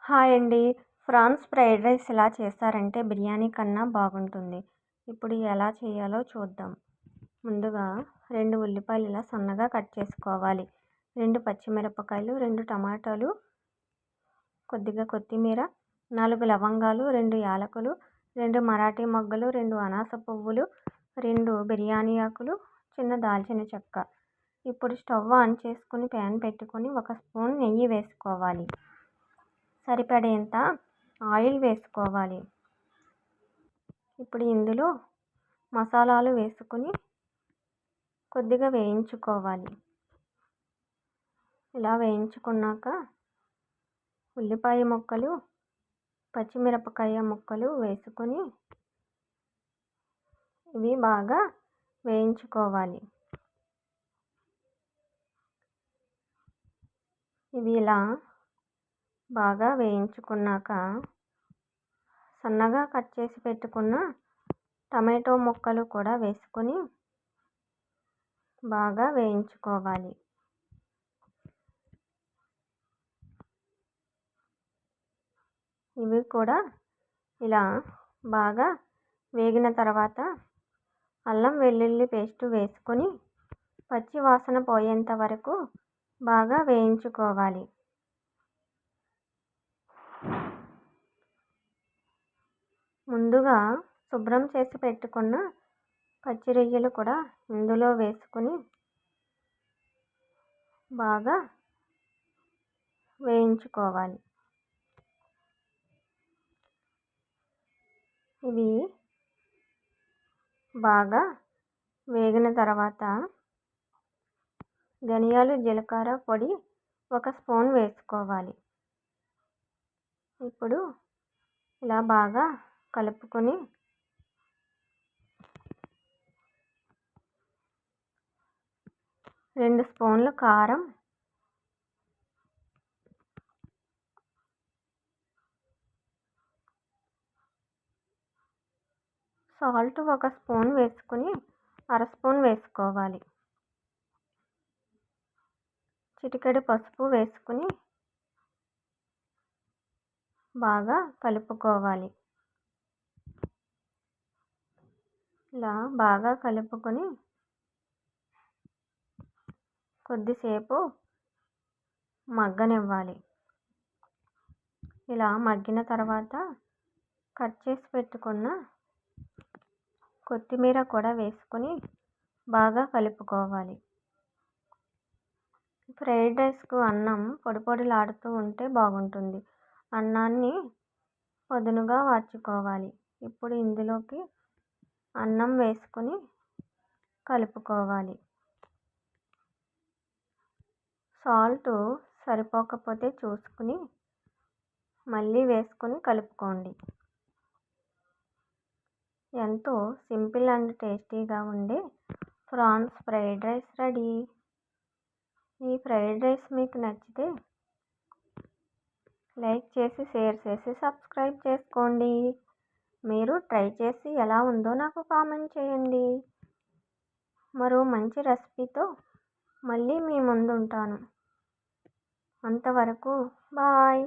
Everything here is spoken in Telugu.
హాయ్ అండి. ఫ్రాన్స్ ఫ్రైడ్ రైస్ ఎలా చేస్తారంటే బిర్యానీ కన్నా బాగుంటుంది. ఇప్పుడు ఎలా చేయాలో చూద్దాం. ముందుగా 2 ఉల్లిపాయలు ఇలా సన్నగా కట్ చేసుకోవాలి. 2 పచ్చిమిరపకాయలు, 2 టమాటాలు, కొద్దిగా కొత్తిమీర, 4 లవంగాలు, 2 యాలకులు, 2 మరాఠీ మొగ్గలు, 2 అనాస పువ్వులు, 2 బిర్యానీ ఆకులు, చిన్న దాల్చిన చెక్క. ఇప్పుడు స్టవ్ ఆన్ చేసుకుని ప్యాన్ పెట్టుకొని 1 స్పూన్ నెయ్యి వేసుకోవాలి. సరిపడేంత ఆయిల్ వేసుకోవాలి. ఇప్పుడు ఇందులో మసాలాలు వేసుకుని కొద్దిగా వేయించుకోవాలి. ఇలా వేయించుకున్నాక ఉల్లిపాయ ముక్కలు, పచ్చిమిరపకాయ ముక్కలు వేసుకొని ఇవి బాగా వేయించుకోవాలి. ఇవి ఇలా బాగా వేయించుకున్నాక సన్నగా కట్ చేసి పెట్టుకున్న టమాటో ముక్కలు కూడా వేసుకొని బాగా వేయించుకోవాలి. ఇవి కూడా ఇలా బాగా వేగిన తర్వాత అల్లం వెల్లుల్లి పేస్ట్ వేసుకొని పచ్చి వాసన పోయేంత వరకు బాగా వేయించుకోవాలి. ముందుగా శుభ్రం చేసి పెట్టుకున్న పచ్చి రొయ్యలు కూడా ఇందులో వేసుకుని బాగా వేయించుకోవాలి. ఇవి బాగా వేగిన తర్వాత ధనియాలు, జీలకర్ర పొడి 1 స్పూన్ వేసుకోవాలి. ఇప్పుడు ఇలా బాగా కలుపుకొని 2 స్పూన్లు కారం, సాల్ట్ 1 స్పూన్ వేసుకుని 1/2 స్పూన్ వేసుకోవాలి. చిటికెడు పసుపు వేసుకుని బాగా కలుపుకోవాలి. ఇలా బాగా కలుపుకొని కొద్దిసేపు మగ్గనివ్వాలి. ఇలా మగ్గిన తర్వాత కట్ చేసి పెట్టుకున్న కొత్తిమీర కూడా వేసుకొని బాగా కలుపుకోవాలి. ఫ్రైడ్ రైస్కు అన్నం పొడి పొడిలాడుతూ ఉంటే బాగుంటుంది. అన్నాన్ని పదునుగా వార్చుకోవాలి. ఇప్పుడు ఇందులోకి అన్నం వేసుకొని కలుపుకోవాలి. సాల్ట్ సరిపోకపోతే చూసుకుని మళ్ళీ వేసుకొని కలుపుకోండి. ఎంతో సింపుల్ అండ్ టేస్టీగా ఉండే ప్రాన్స్ ఫ్రైడ్ రైస్ రెడీ. ఈ ఫ్రైడ్ రైస్ మీకు నచ్చితే లైక్ చేసి, షేర్ చేసి, సబ్స్క్రైబ్ చేసుకోండి. మీరు ట్రై చేసి ఎలా ఉందో నాకు కామెంట్ చేయండి. మరో మంచి రెసిపీతో మళ్ళీ మీ ముందు ఉంటాను. అంతవరకు బాయ్.